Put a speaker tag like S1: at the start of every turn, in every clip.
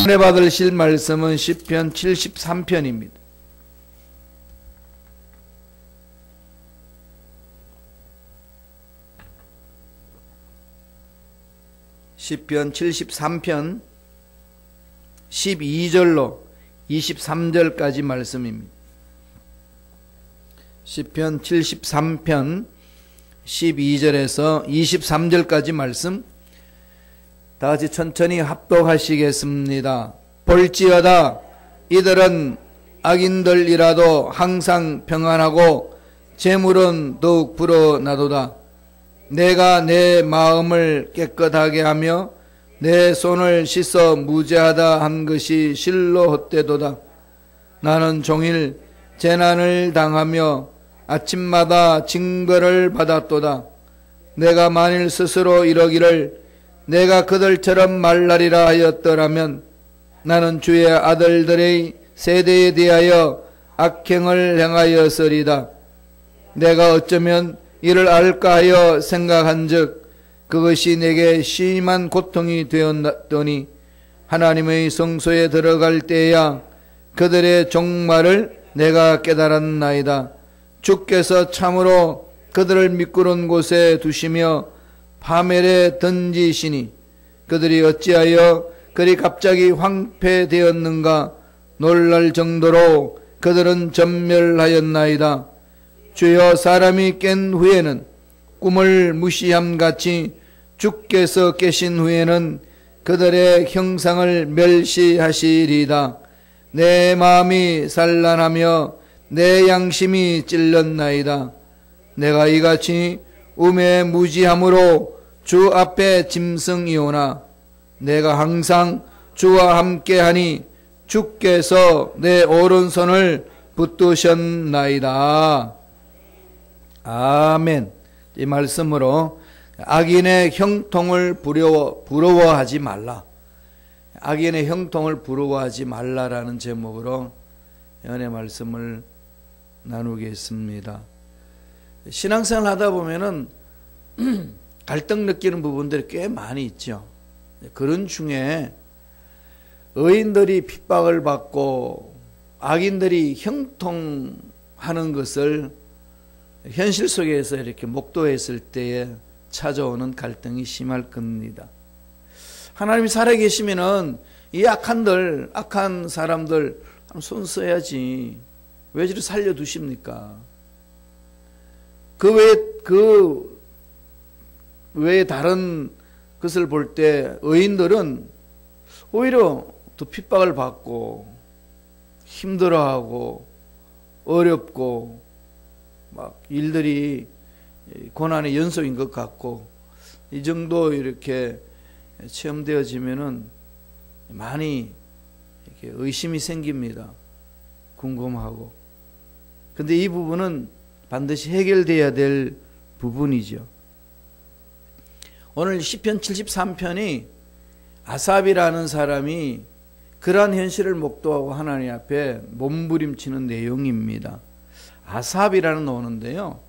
S1: 은혜 받으실 말씀은 시편 73편입니다. 시편 73편 12절로 23절까지 말씀입니다. 시편 73편 12절에서 23절까지 말씀 다같이 천천히 합독하시겠습니다. 볼지어다 이들은 악인들이라도 항상 평안하고 재물은 더욱 불어나도다. 내가 내 마음을 깨끗하게 하며 내 손을 씻어 무죄하다 한 것이 실로 헛되도다. 나는 종일 재난을 당하며 아침마다 징벌을 받았도다. 내가 만일 스스로 이러기를 내가 그들처럼 말라리라 하였더라면 나는 주의 아들들의 세대에 대하여 악행을 행하였으리다. 내가 어쩌면 이를 알까 하여 생각한즉 그것이 내게 심한 고통이 되었더니 하나님의 성소에 들어갈 때야 그들의 종말을 내가 깨달았나이다. 주께서 참으로 그들을 미끄러운 곳에 두시며 파멸에 던지시니 그들이 어찌하여 그리 갑자기 황폐되었는가. 놀랄 정도로 그들은 전멸하였나이다. 주여 사람이 깬 후에는 꿈을 무시함같이 주께서 깨신 후에는 그들의 형상을 멸시하시리이다. 내 마음이 산란하며 내 양심이 찔렸나이다. 내가 이같이 우매무지함으로 주 앞에 짐승이오나 내가 항상 주와 함께하니 주께서 내 오른손을 붙드셨나이다. 아멘. 이 말씀으로 악인의 형통을 부러워하지 말라. 악인의 형통을 부러워하지 말라라는 제목으로 은혜 말씀을 나누겠습니다. 신앙생활 하다 보면은 갈등 느끼는 부분들이 꽤 많이 있죠. 그런 중에 의인들이 핍박을 받고 악인들이 형통하는 것을 현실 속에서 이렇게 목도했을 때에 찾아오는 갈등이 심할 겁니다. 하나님이 살아계시면은 이 악한 사람들 손 써야지. 왜 저리 살려두십니까? 그 외에 다른 것을 볼 때 의인들은 오히려 더 핍박을 받고 힘들어하고 어렵고 막 일들이 고난의 연속인 것 같고 이 정도 이렇게 체험되어지면은 많이 이렇게 의심이 생깁니다. 궁금하고. 근데 이 부분은 반드시 해결돼야 될 부분이죠. 오늘 시편 73편이 아삽이라는 사람이 그러한 현실을 목도하고 하나님 앞에 몸부림치는 내용입니다. 아삽이라는 오는데요.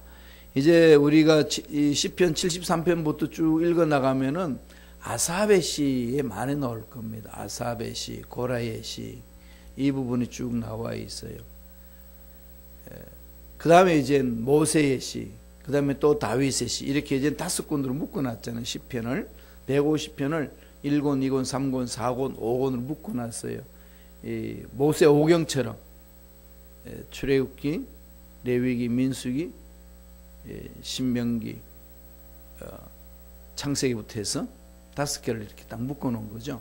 S1: 이제 우리가 이 시편 73편부터 쭉 읽어 나가면은 아삽의 시에 많이 나올 겁니다. 아삽의 시, 고라의 시, 이 부분이 쭉 나와 있어요. 그 다음에 이제 모세의 시, 그 다음에 또 다윗의 시, 이렇게 이제 5권으로 묶어놨잖아요. 시편을 150편을 1권, 2권, 3권, 4권, 5권으로 묶어놨어요. 이 모세 오경처럼 출애굽기, 레위기, 민수기, 신명기, 창세기부터 해서 5개를 이렇게 딱 묶어놓은 거죠.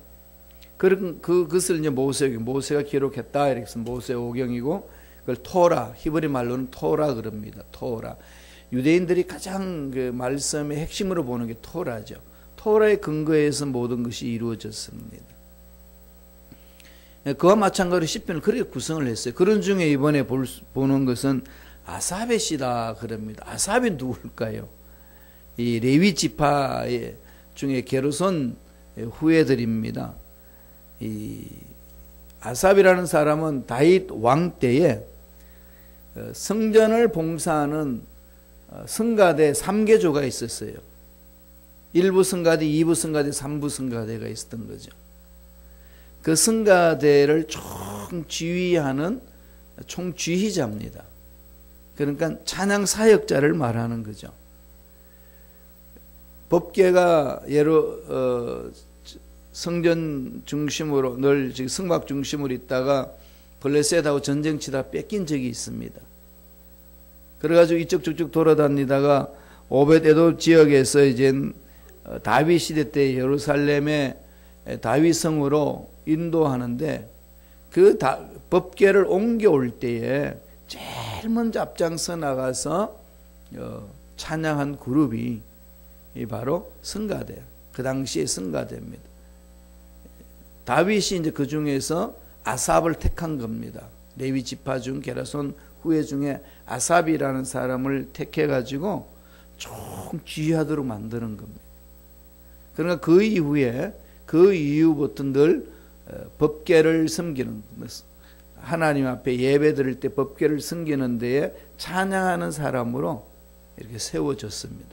S1: 그것을 이제 모세가 기록했다 이렇게 해서 모세 오경이고, 그걸 토라, 히브리 말로는 토라 그럽니다. 토라. 유대인들이 가장 그 말씀의 핵심으로 보는 게 토라죠. 토라의 근거에서 모든 것이 이루어졌습니다. 그와 마찬가지로 시편을 그렇게 구성을 했어요. 그런 중에 이번에 보는 것은 아삽의 시다 그럽니다. 아삽이 누굴까요? 이 레위 지파 중에 게르손 후예들입니다. 이 아삽이라는 사람은 다윗 왕 때에 성전을 봉사하는 성가대 3개조가 있었어요. 1부 성가대, 2부 성가대, 3부 성가대가 있었던 거죠. 그 성가대를 총지휘하는 총지휘자입니다. 그러니까 찬양 사역자를 말하는 거죠. 법궤가 성전 중심으로 늘 성막 중심으로 있다가 블레셋하고 전쟁치다 뺏긴 적이 있습니다. 그래가지고 이쪽 저쪽 돌아다니다가 오벳에돔 지역에서 이제 다윗 시대 때 예루살렘의 다윗성으로 인도하는데 그 법궤를 옮겨올 때에 제일 먼저 앞장서 나가서 찬양한 그룹이 바로 성가대, 그 당시의 성가대입니다. 다윗이 이제 그 중에서 아삽을 택한 겁니다. 레위 지파 중 게라손 후예 중에 아삽이라는 사람을 택해가지고 총지휘하도록 만드는 겁니다. 그러니까 그 이후부터 늘 법궤를 섬기는, 하나님 앞에 예배 드릴 때 법궤를 섬기는 데에 찬양하는 사람으로 이렇게 세워졌습니다.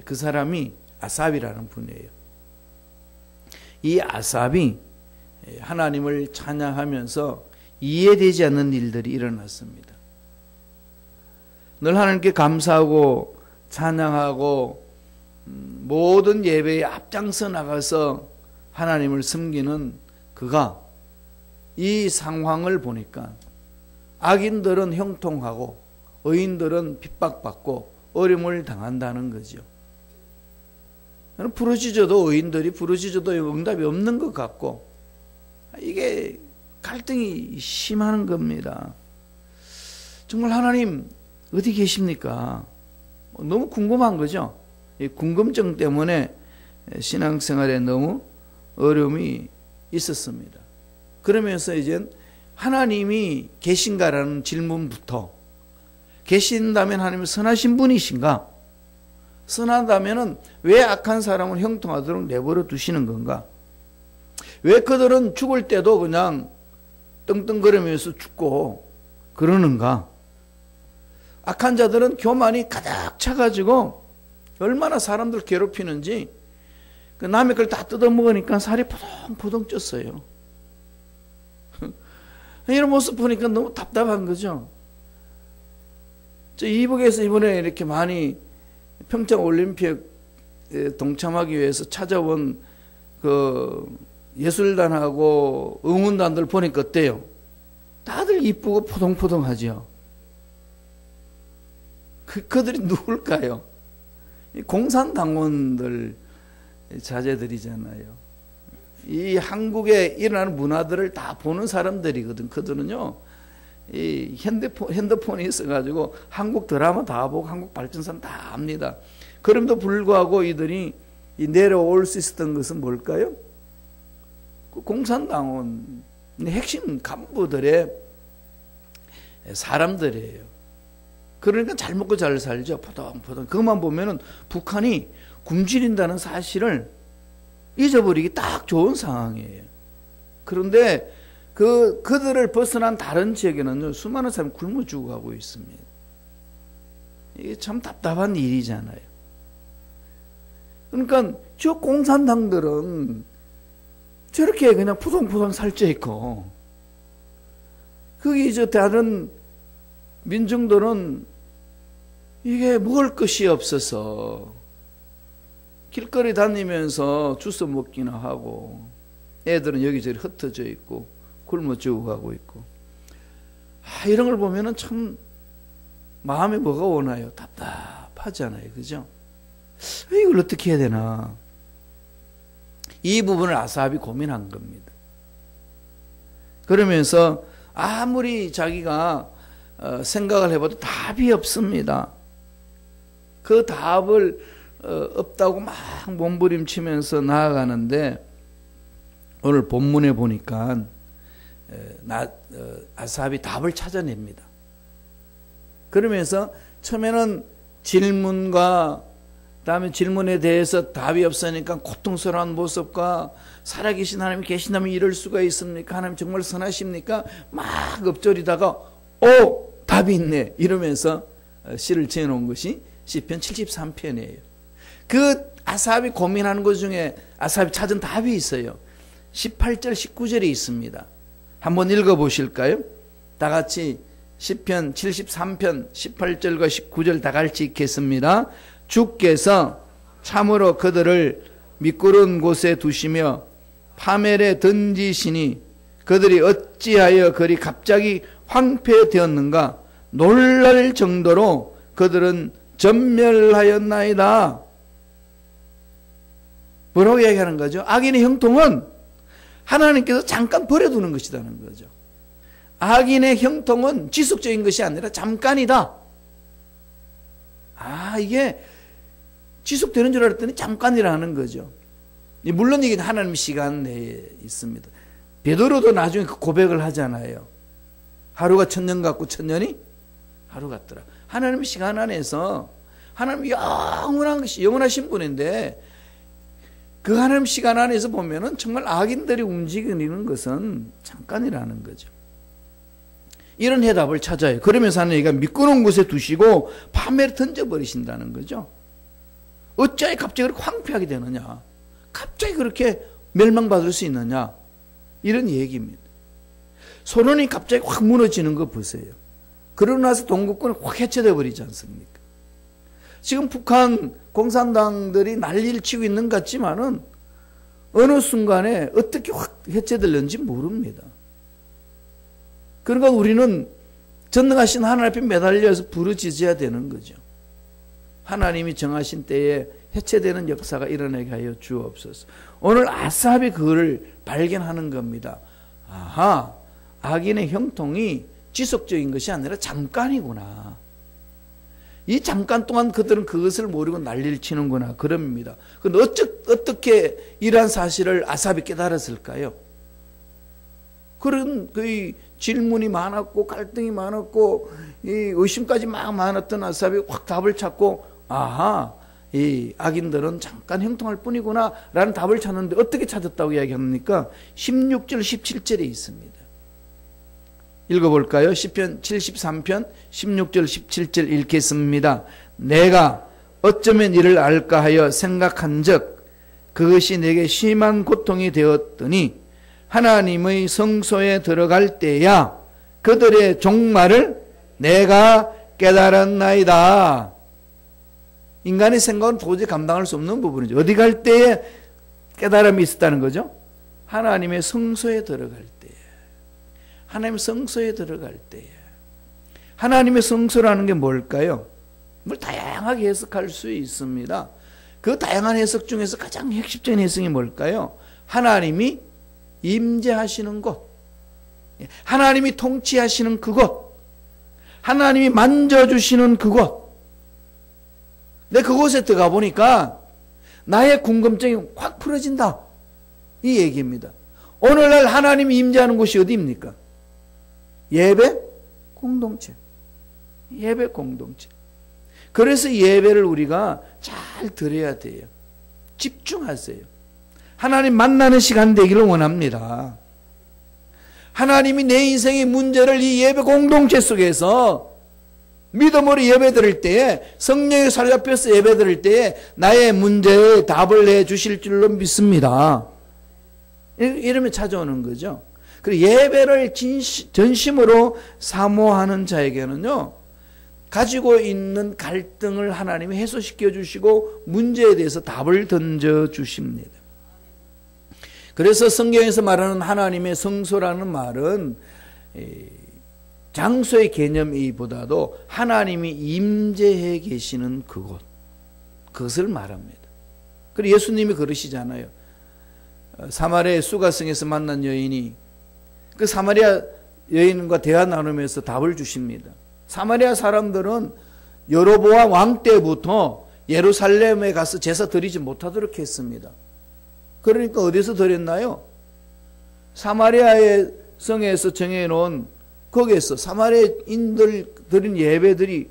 S1: 그 사람이 아삽이라는 분이에요. 이 아삽이 하나님을 찬양하면서 이해되지 않는 일들이 일어났습니다. 늘 하나님께 감사하고 찬양하고 모든 예배에 앞장서 나가서 하나님을 섬기는 그가 이 상황을 보니까 악인들은 형통하고 의인들은 핍박받고 어려움을 당한다는 거죠. 부르짖어도 의인들이 부르짖어도 응답이 없는 것 같고 이게 갈등이 심한 겁니다. 정말 하나님 어디 계십니까? 너무 궁금한 거죠. 이 궁금증 때문에 신앙생활에 너무 어려움이 있었습니다. 그러면서 이제 하나님이 계신가라는 질문부터, 계신다면 하나님은 선하신 분이신가? 선하다면 왜 악한 사람을 형통하도록 내버려 두시는 건가? 왜 그들은 죽을 때도 그냥 떵떵거리면서 죽고 그러는가? 악한 자들은 교만이 가득 차가지고 얼마나 사람들 괴롭히는지 그 남의 걸 다 뜯어먹으니까 살이 포동포동 쪘어요. 이런 모습 보니까 너무 답답한 거죠. 저 이북에서 이번에 이렇게 많이 평창올림픽에 동참하기 위해서 찾아온 그 예술단하고 응원단들 보니까 어때요? 다들 이쁘고 포동포동하죠. 그들이 누굴까요? 공산당원들 자제들이잖아요. 이 한국에 일어나는 문화들을 다 보는 사람들이거든. 그들은요, 이 핸드폰이 있어가지고 한국 드라마 다 보고 한국 발전선 다 압니다. 그럼에도 불구하고 이들이 내려올 수 있었던 것은 뭘까요? 그 공산당원 핵심 간부들의 사람들이에요. 그러니까 잘 먹고 잘 살죠. 포동포동. 그것만 보면은 북한이 굶주린다는 사실을 잊어버리기 딱 좋은 상황이에요. 그런데 그들을 벗어난 다른 지역에는 수많은 사람이 굶어 죽어가고 있습니다. 이게 참 답답한 일이잖아요. 그러니까 저 공산당들은 저렇게 그냥 푸동푸동 살쪄있고, 거기 저 다른 민중들은 이게 먹을 것이 없어서 길거리 다니면서 주워 먹기나 하고, 애들은 여기저기 흩어져 있고 굶어 죽어가고 있고, 이런 걸 보면은 참 마음에 뭐가 오나요? 답답하잖아요. 그죠? 이걸 어떻게 해야 되나? 이 부분을 아삽이 고민한 겁니다. 그러면서 아무리 자기가 생각을 해봐도 답이 없습니다. 그 답을 없다고 막 몸부림치면서 나아가는데, 오늘 본문에 보니까 아삽이 답을 찾아냅니다. 그러면서 처음에는 질문과 그다음에 질문에 대해서 답이 없으니까 고통스러운 모습과, 살아계신 하나님이 계신다면 이럴 수가 있습니까? 하나님 정말 선하십니까? 막 엎조리다가 답이 있네 이러면서 시를 지어놓은 것이 시편 73편이에요. 그 아삽이 고민하는 것 중에 아삽이 찾은 답이 있어요. 18절 19절이 있습니다. 한번 읽어보실까요? 다 같이 시편 73편 18절과 19절 다 같이 읽겠습니다. 주께서 참으로 그들을 미끄러운 곳에 두시며 파멸에 던지시니 그들이 어찌하여 그리 갑자기 황폐되었는가. 놀랄 정도로 그들은 전멸하였나이다. 뭐라고 이야기하는 거죠? 악인의 형통은 하나님께서 잠깐 버려두는 것이라는 거죠. 악인의 형통은 지속적인 것이 아니라 잠깐이다. 이게 지속되는 줄 알았더니 잠깐이라는 거죠. 물론 이게 하나님 시간 내에 있습니다. 베드로도 나중에 그 고백을 하잖아요. 하루가 천년 같고 천년이 하루 같더라. 하나님의 시간 안에서 하나님이 영원하신 분인데 그 하나님 시간 안에서 보면은 정말 악인들이 움직이는 것은 잠깐이라는 거죠. 이런 해답을 찾아요. 그러면서 하는 얘기가 미끄러운 곳에 두시고 파멸에 던져버리신다는 거죠. 어찌하여 갑자기 그렇게 황폐하게 되느냐? 갑자기 그렇게 멸망받을 수 있느냐? 이런 얘기입니다. 소련이 갑자기 확 무너지는 거 보세요. 그러고 나서 동국권이 확 해체되어 버리지 않습니까? 지금 북한 공산당들이 난리를 치고 있는 것 같지만은 어느 순간에 어떻게 확 해체될는지 모릅니다. 그러니까 우리는 전능하신 하나님 앞에 매달려서 부르짖어야 되는 거죠. 하나님이 정하신 때에 해체되는 역사가 일어나게 하여 주옵소서. 오늘 아삽이 그거를 발견하는 겁니다. 악인의 형통이 지속적인 것이 아니라 잠깐이구나. 이 잠깐 동안 그들은 그것을 모르고 난리를 치는구나. 그럽니다. 그런데 어떻게 이러한 사실을 아삽이 깨달았을까요? 그런 질문이 많았고 갈등이 많았고 이 의심까지 막 많았던 아삽이 확 답을 찾고 이 악인들은 잠깐 형통할 뿐이구나 라는 답을 찾는데 어떻게 찾았다고 이야기합니까? 16절 17절에 있습니다. 읽어볼까요? 시편 73편 16절 17절 읽겠습니다. 내가 어쩌면 이를 알까 하여 생각한 적 그것이 내게 심한 고통이 되었더니 하나님의 성소에 들어갈 때야 그들의 종말을 내가 깨달았나이다. 인간의 생각은 도저히 감당할 수 없는 부분이죠. 어디 갈 때에 깨달음이 있었다는 거죠? 하나님의 성소에 들어갈 때에. 하나님의 성소에 들어갈 때에. 하나님의 성소라는 게 뭘까요? 다양하게 해석할 수 있습니다. 그 다양한 해석 중에서 가장 핵심적인 해석이 뭘까요? 하나님이 임재하시는 곳, 하나님이 통치하시는 그곳, 하나님이 만져주시는 그곳. 근데 그곳에 들어가 보니까 나의 궁금증이 확 풀어진다. 이 얘기입니다. 오늘날 하나님이 임재하는 곳이 어디입니까? 예배 공동체. 예배 공동체. 그래서 예배를 우리가 잘 드려야 돼요. 집중하세요. 하나님 만나는 시간 되기를 원합니다. 하나님이 내 인생의 문제를 이 예배 공동체 속에서 믿음으로 예배 드릴 때에 성령의 사로잡혀서 예배 드릴 때에 나의 문제에 답을 내주실 줄로 믿습니다. 이러면 찾아오는 거죠. 그리고 예배를 전심으로 사모하는 자에게는요, 가지고 있는 갈등을 하나님이 해소시켜 주시고 문제에 대해서 답을 던져 주십니다. 그래서 성경에서 말하는 하나님의 성소라는 말은 장소의 개념이보다도 하나님이 임재해 계시는 그곳, 그것을 말합니다. 그리고 예수님이 그러시잖아요. 사마리아 수가성에서 만난 여인이 그 사마리아 여인과 대화 나누면서 답을 주십니다. 사마리아 사람들은 여로보암 왕 때부터 예루살렘에 가서 제사 드리지 못하도록 했습니다. 그러니까 어디서 드렸나요? 사마리아의 성에서 정해놓은 거기에서 사마리아인들 드린 예배들이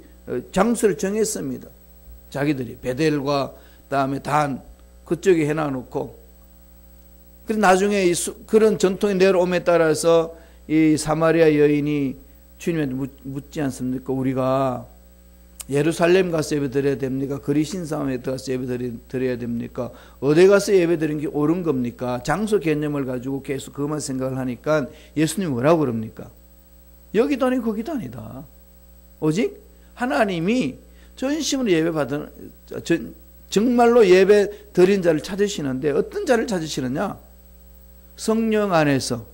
S1: 장소를 정했습니다. 자기들이 베델과 다음에 단 그쪽에 해놔놓고, 그래서 나중에 그런 전통이 내려옴에 따라서 이 사마리아 여인이 주님한테 묻지 않습니까? 우리가 예루살렘 가서 예배 드려야 됩니까? 그리신 싸움에 가서 예배 드려야 됩니까? 어디 가서 예배 드리는 게 옳은 겁니까? 장소 개념을 가지고 계속 그것만 생각을 하니까 예수님이 뭐라고 그럽니까? 여기도 아니고 거기도 아니다. 오직 하나님이 전심으로 예배 받은, 정말로 예배 드린 자를 찾으시는데 어떤 자를 찾으시느냐? 성령 안에서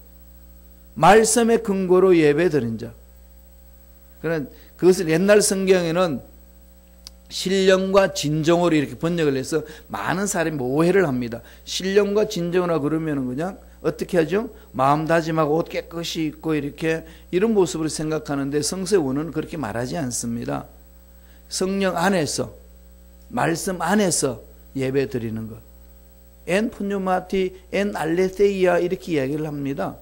S1: 말씀의 근거로 예배 드린 자. 그런 그것을 옛날 성경에는 신령과 진정으로 이렇게 번역을 해서 많은 사람이 오해를 합니다. 신령과 진정으로 그러면은 그냥 어떻게 하죠? 마음 다짐하고 옷 깨끗이 입고 이렇게 이런 모습으로 생각하는데 성서원은 그렇게 말하지 않습니다. 성령 안에서, 말씀 안에서 예배 드리는 것. 엔 푸뉴마티, 엔 알레세이아 이렇게 이야기를 합니다.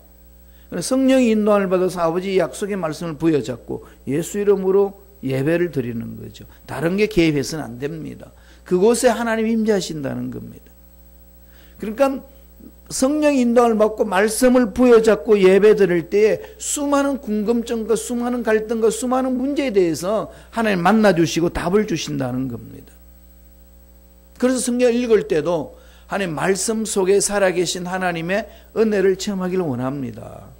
S1: 성령이 인도함을 받아서 아버지의 약속의 말씀을 부여잡고 예수 이름으로 예배를 드리는 거죠. 다른 게 개입해서는 안 됩니다. 그곳에 하나님이 임재하신다는 겁니다. 그러니까 성령 인도함을 받고 말씀을 부여잡고 예배 드릴 때에 수많은 궁금증과 수많은 갈등과 수많은 문제에 대해서 하나님 만나주시고 답을 주신다는 겁니다. 그래서 성경 읽을 때도 하나님 말씀 속에 살아계신 하나님의 은혜를 체험하기를 원합니다.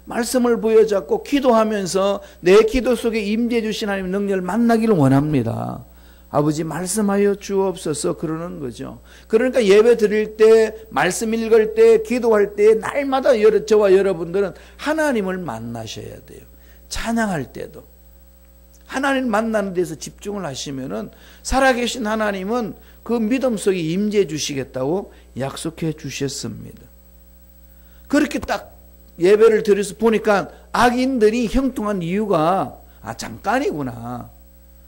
S1: 말씀을 부여잡고 기도하면서 내 기도 속에 임재해 주신 하나님의 능력을 만나기를 원합니다. 아버지 말씀하여 주옵소서 그러는 거죠. 그러니까 예배 드릴 때, 말씀 읽을 때, 기도할 때 날마다 저와 여러분들은 하나님을 만나셔야 돼요. 찬양할 때도 하나님 만나는 데서 집중을 하시면은 살아계신 하나님은 그 믿음 속에 임재해 주시겠다고 약속해 주셨습니다. 그렇게 딱 예배를 드려서 보니까 악인들이 형통한 이유가 잠깐이구나.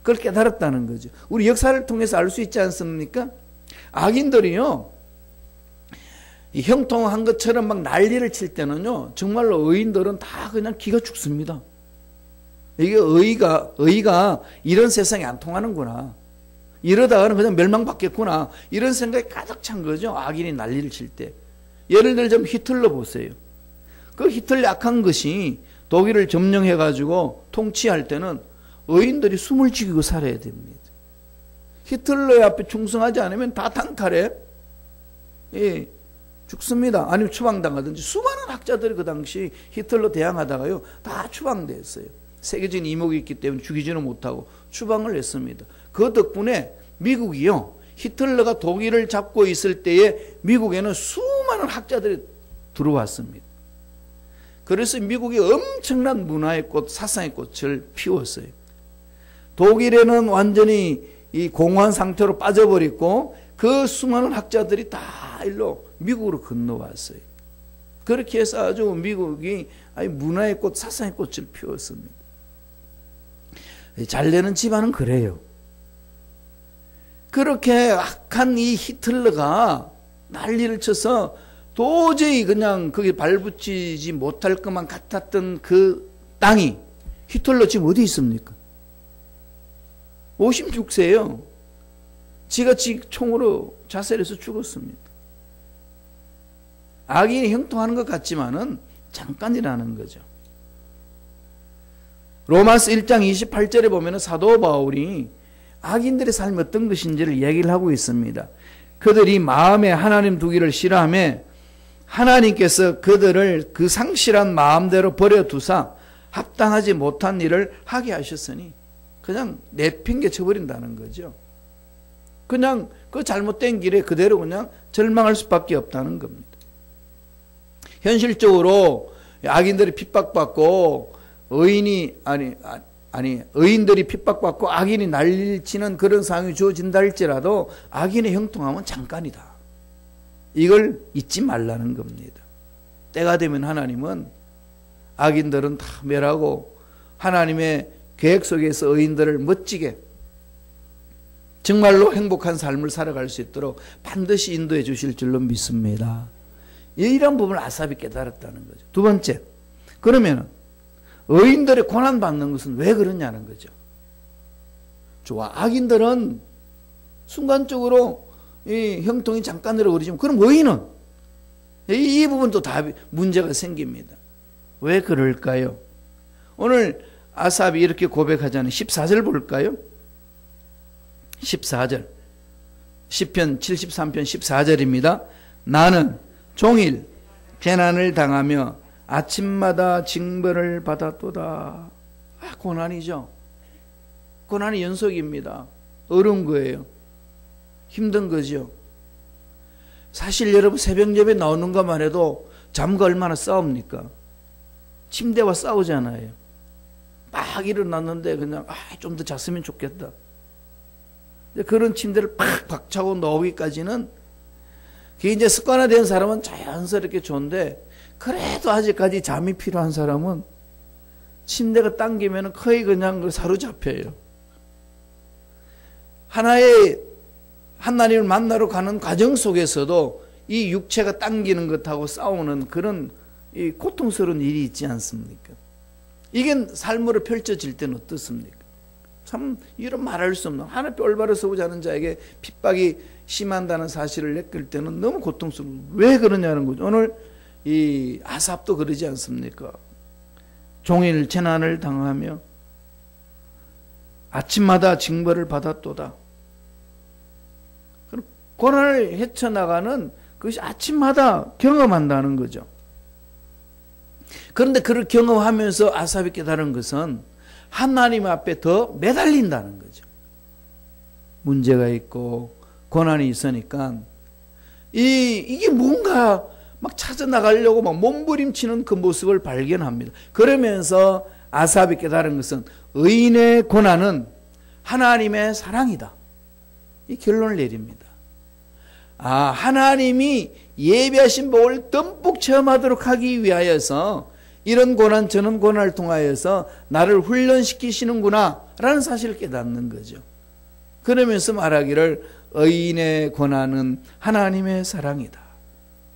S1: 그걸 깨달았다는 거죠. 우리 역사를 통해서 알 수 있지 않습니까? 악인들이요, 이 형통한 것처럼 막 난리를 칠 때는요, 정말로 의인들은 다 그냥 기가 죽습니다. 이게 의가 이런 세상에 안 통하는구나. 이러다가는 그냥 멸망받겠구나. 이런 생각이 가득 찬 거죠. 악인이 난리를 칠 때. 예를 들자면 히틀러 보세요. 그 히틀러 악한 것이 독일을 점령해가지고 통치할 때는 의인들이 숨을 죽이고 살아야 됩니다. 히틀러의 앞에 충성하지 않으면 다 단칼에 죽습니다. 아니면 추방당하든지. 수많은 학자들이 그 당시 히틀러 대항하다가요 다 추방됐어요. 세계적인 이목이 있기 때문에 죽이지는 못하고 추방을 했습니다. 그 덕분에 미국이요, 히틀러가 독일을 잡고 있을 때에 미국에는 수많은 학자들이 들어왔습니다. 그래서 미국이 엄청난 문화의 꽃, 사상의 꽃을 피웠어요. 독일에는 완전히 이 공허한 상태로 빠져버렸고 그 수많은 학자들이 다 일로 미국으로 건너왔어요. 그렇게 해서 아주 미국이 문화의 꽃, 사상의 꽃을 피웠습니다. 잘 되는 집안은 그래요. 그렇게 악한 이 히틀러가 난리를 쳐서 도저히 그냥 거기 발붙이지 못할 것만 같았던 그 땅이, 히틀러 지금 어디 있습니까? 56세예요. 지가 총으로 자살해서 죽었습니다. 악인이 형통하는 것 같지만은 잠깐이라는 거죠. 로마서 1장 28절에 보면 사도 바울이 악인들의 삶이 어떤 것인지를 얘기를 하고 있습니다. 그들이 마음에 하나님 두기를 싫어하며 하나님께서 그들을 그 상실한 마음대로 버려두사 합당하지 못한 일을 하게 하셨으니 그냥 내팽개 쳐버린다는 거죠. 그냥 그 잘못된 길에 그대로 그냥 절망할 수밖에 없다는 겁니다. 현실적으로 악인들이 핍박받고 의인들이 핍박받고 악인이 난리치는 그런 상황이 주어진다 할지라도 악인의 형통함은 잠깐이다. 이걸 잊지 말라는 겁니다. 때가 되면 하나님은 악인들은 다 멸하고 하나님의 계획 속에서 의인들을 멋지게 정말로 행복한 삶을 살아갈 수 있도록 반드시 인도해 주실 줄로 믿습니다. 이런 부분을 아삽이 깨달았다는 거죠. 두 번째, 그러면 의인들의 고난받는 것은 왜 그러냐는 거죠. 좋아, 악인들은 순간적으로 이 형통이 잠깐으로 그러지만 그럼 의인은 이 부분도 다 문제가 생깁니다. 왜 그럴까요? 오늘 아삽이 이렇게 고백하자는 14절 볼까요? 14절. 시편 73편 14절입니다. 나는 종일 재난을 당하며 아침마다 징벌을 받았도다. 고난이죠. 고난이 연속입니다. 어려운 거예요. 힘든 거죠. 사실 여러분 새벽 예배 나오는 것만 해도 잠과 얼마나 싸웁니까? 침대와 싸우잖아요. 막 일어났는데 그냥 좀 더 잤으면 좋겠다. 그런 침대를 팍 박차고 나오기까지는 그게 이제 습관화된 사람은 자연스럽게 좋은데 그래도 아직까지 잠이 필요한 사람은 침대가 당기면 거의 그냥 사로잡혀요. 하나의 하나님을 만나러 가는 과정 속에서도 이 육체가 당기는 것하고 싸우는 그런 이 고통스러운 일이 있지 않습니까? 이게 삶으로 펼쳐질 때는 어떻습니까? 참 이런 말할 수 없는 하나님 올바로 서고자 하는 자에게 핍박이 심한다는 사실을 느낄 때는 너무 고통스러워. 왜 그러냐는 거죠. 오늘 이 아삽도 그러지 않습니까? 종일 재난을 당하며 아침마다 징벌을 받았도다. 고난을 헤쳐나가는 그것이 아침마다 경험한다는 거죠. 그런데 그걸 경험하면서 아삽이 깨달은 것은 하나님 앞에 더 매달린다는 거죠. 문제가 있고 고난이 있으니까 이게 뭔가 막 찾아나가려고 막 몸부림치는 그 모습을 발견합니다. 그러면서 아삽이 깨달은 것은 의인의 고난은 하나님의 사랑이다. 이 결론을 내립니다. 하나님이 예비하신 복을 듬뿍 체험하도록 하기 위하여서 이런 고난 저런 고난을 통하여서 나를 훈련시키시는구나 라는 사실을 깨닫는 거죠. 그러면서 말하기를 의인의 고난은 하나님의 사랑이다.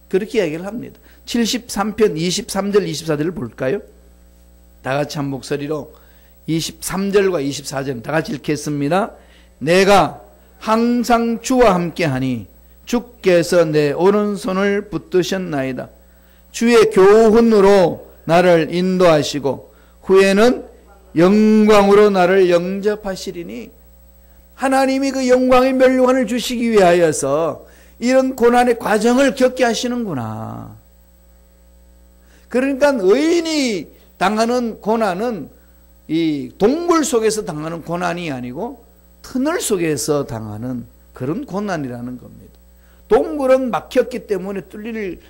S1: 그렇게 이야기를 합니다. 73편 23절 24절을 볼까요? 다 같이 한 목소리로 23절과 24절 다 같이 읽겠습니다. 내가 항상 주와 함께하니 주께서 내 오른손을 붙드셨나이다. 주의 교훈으로 나를 인도하시고 후에는 영광으로 나를 영접하시리니 하나님이 그 영광의 멸류관을 주시기 위하여서 이런 고난의 과정을 겪게 하시는구나. 그러니까 의인이 당하는 고난은 이 동굴 속에서 당하는 고난이 아니고 터널 속에서 당하는 그런 고난이라는 겁니다. 동굴은 막혔기 때문에 뚫릴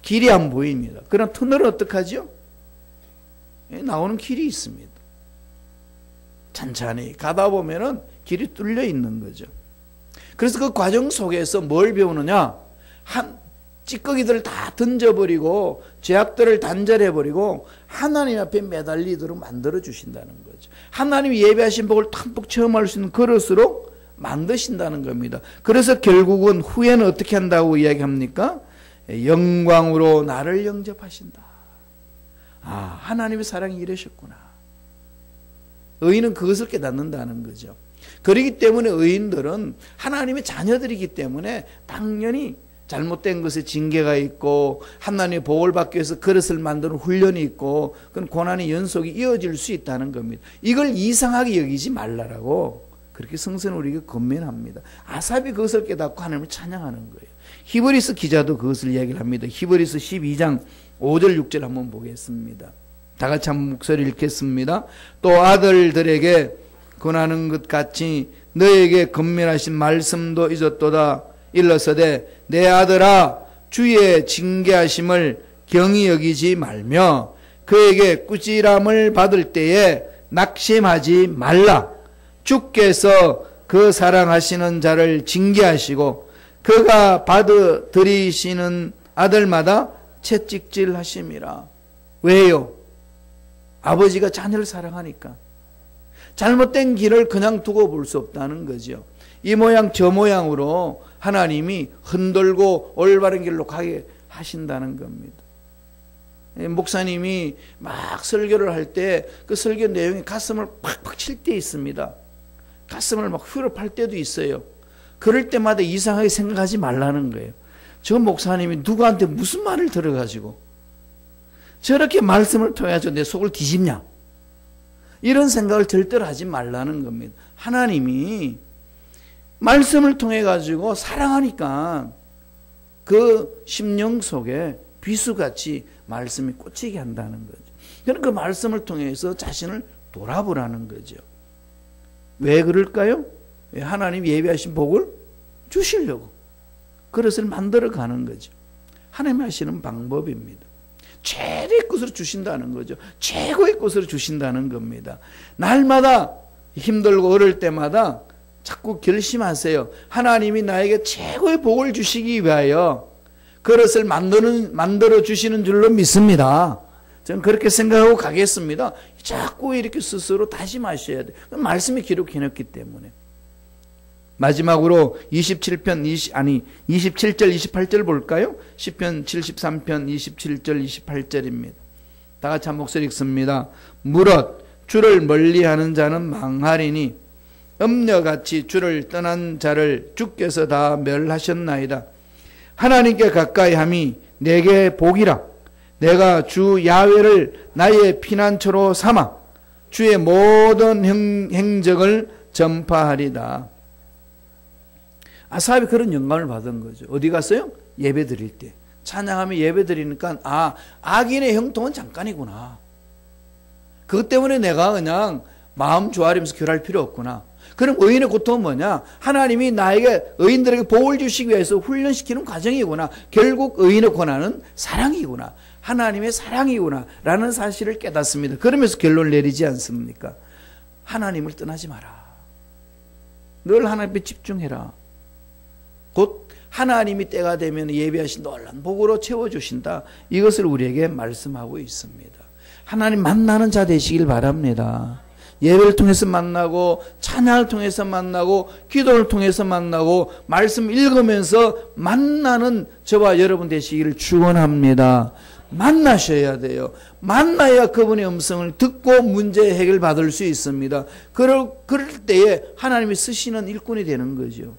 S1: 길이 안 보입니다. 그럼 터널은 어떡하죠? 나오는 길이 있습니다. 찬찬히 가다 보면은 길이 뚫려 있는 거죠. 그래서 그 과정 속에서 뭘 배우느냐? 찌꺼기들을 다 던져버리고 죄악들을 단절해버리고 하나님 앞에 매달리도록 만들어 주신다는 거죠. 하나님이 예배하신 복을 탐복 체험할 수 있는 그릇으로 만드신다는 겁니다. 그래서 결국은 후에는 어떻게 한다고 이야기합니까? 영광으로 나를 영접하신다. 하나님의 사랑이 이러셨구나. 의인은 그것을 깨닫는다는 거죠. 그렇기 때문에 의인들은 하나님의 자녀들이기 때문에 당연히 잘못된 것에 징계가 있고 하나님의 복을 받기 위해서 그릇을 만드는 훈련이 있고 그건 고난의 연속이 이어질 수 있다는 겁니다. 이걸 이상하게 여기지 말라라고 그렇게 성서는 우리에게 권면합니다. 아삽이 그것을 깨닫고 하나님을 찬양하는 거예요. 히브리서 기자도 그것을 이야기를 합니다. 히브리서 12장 5절 6절 한번 보겠습니다. 다 같이 한 목소리 읽겠습니다. 또 아들들에게 권하는 것 같이 너에게 권면하신 말씀도 잊었도다. 일러서되 내 아들아 주의 징계하심을 경히 여기지 말며 그에게 꾸지람을 받을 때에 낙심하지 말라. 주께서 그 사랑하시는 자를 징계하시고 그가 받아들이시는 아들마다 채찍질하심이라. 왜요? 아버지가 자녀를 사랑하니까. 잘못된 길을 그냥 두고 볼 수 없다는 거죠. 이 모양 저 모양으로 하나님이 흔들고 올바른 길로 가게 하신다는 겁니다. 목사님이 막 설교를 할 때 그 설교 내용이 가슴을 팍팍 칠 때 있습니다. 가슴을 막 휘럽할 때도 있어요. 그럴 때마다 이상하게 생각하지 말라는 거예요. 저 목사님이 누구한테 무슨 말을 들어가지고 저렇게 말씀을 통해서 내 속을 뒤집냐, 이런 생각을 절대로 하지 말라는 겁니다. 하나님이 말씀을 통해 가지고 사랑하니까 그 심령 속에 비수같이 말씀이 꽂히게 한다는 거죠. 그러니까 그 말씀을 통해서 자신을 돌아보라는 거죠. 왜 그럴까요? 하나님 예비하신 복을 주시려고 그릇을 만들어 가는 거죠. 하나님 하시는 방법입니다. 최대의 것으로 주신다는 거죠. 최고의 것으로 주신다는 겁니다. 날마다 힘들고 어려울 때마다 자꾸 결심하세요. 하나님이 나에게 최고의 복을 주시기 위하여 그릇을 만들어 주시는 줄로 믿습니다. 저는 그렇게 생각하고 가겠습니다. 자꾸 이렇게 스스로 다짐하셔야 돼요. 말씀이 기록해놨기 때문에. 마지막으로 27절 28절 볼까요? 시편 73편 27절 28절입니다. 다 같이 한 목소리 읽습니다. 무릇 주를 멀리하는 자는 망하리니 음녀같이 주를 떠난 자를 주께서 다 멸하셨나이다. 하나님께 가까이함이 내게 복이라. 내가 주 야훼를 나의 피난처로 삼아 주의 모든 행적을 전파하리다. 아삽이 그런 영감을 받은 거죠. 어디 갔어요? 예배 드릴 때. 찬양하며 예배 드리니까 악인의 형통은 잠깐이구나. 그것 때문에 내가 그냥 마음 조아리면서 결할 필요 없구나. 그럼 의인의 고통은 뭐냐? 하나님이 나에게 의인들에게 복을 주시기 위해서 훈련시키는 과정이구나. 결국 의인의 고난은 사랑이구나. 하나님의 사랑이구나 라는 사실을 깨닫습니다. 그러면서 결론을 내리지 않습니까? 하나님을 떠나지 마라. 늘 하나님께 집중해라. 곧 하나님이 때가 되면 예비하신 놀라운 복으로 채워주신다. 이것을 우리에게 말씀하고 있습니다. 하나님 만나는 자 되시길 바랍니다. 예배를 통해서 만나고 찬양을 통해서 만나고 기도를 통해서 만나고 말씀 읽으면서 만나는 저와 여러분 되시기를 축원합니다. 만나셔야 돼요. 만나야 그분의 음성을 듣고 문제 해결 받을 수 있습니다. 그럴 때에 하나님이 쓰시는 일꾼이 되는 거죠.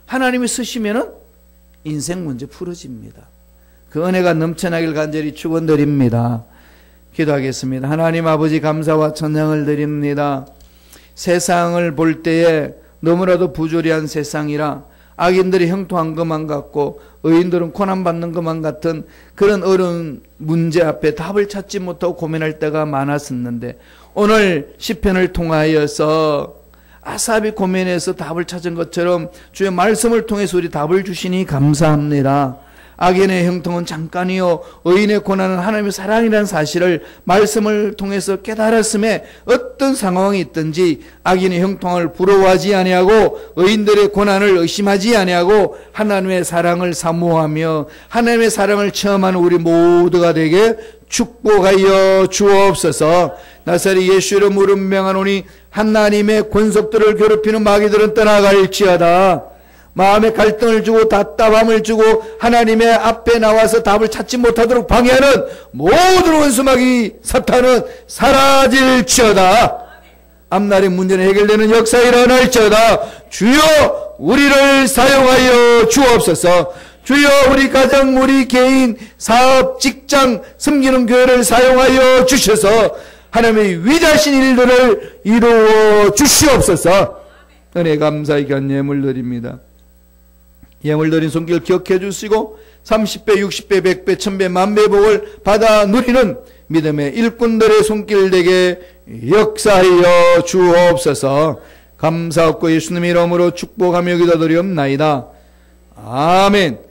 S1: 하나님이 쓰시면은 인생 문제 풀어집니다. 그 은혜가 넘쳐나길 간절히 축원드립니다. 기도하겠습니다. 하나님 아버지 감사와 찬양을 드립니다. 세상을 볼 때에 너무나도 부조리한 세상이라 악인들이 형통한 것만 같고 의인들은 고난받는 것만 같은 그런 어려운 문제 앞에 답을 찾지 못하고 고민할 때가 많았었는데 오늘 시편을 통하여서 아삽이 고민해서 답을 찾은 것처럼 주의 말씀을 통해서 우리 답을 주시니 감사합니다. 악인의 형통은 잠깐이요 의인의 고난은 하나님의 사랑이라는 사실을 말씀을 통해서 깨달았음에 어떤 상황이 있든지 악인의 형통을 부러워하지 아니하고 의인들의 고난을 의심하지 아니하고 하나님의 사랑을 사모하며 하나님의 사랑을 체험하는 우리 모두가 되게 축복하여 주옵소서. 나사렛 예수 이름 명하노니 하나님의 권속들을 괴롭히는 마귀들은 떠나갈지어다. 마음에 갈등을 주고 답답함을 주고 하나님의 앞에 나와서 답을 찾지 못하도록 방해하는 모든 원수마귀 사탄은 사라질지어다. 앞날의 문제는 해결되는 역사 일어날지어다. 주여 우리를 사용하여 주옵소서. 주여 우리 가정 우리 개인 사업 직장 섬기는 교회를 사용하여 주셔서 하나님의 위대하신 일들을 이루어 주시옵소서. 은혜 감사의 견 예물 드립니다. 예물 드린 손길 기억해 주시고 30배 60배 100배 1000배 만배 복을 받아 누리는 믿음의 일꾼들의 손길 되게 역사하여 주옵소서. 감사하고 예수님의 이름으로 축복하며 기도드리옵나이다. 아멘.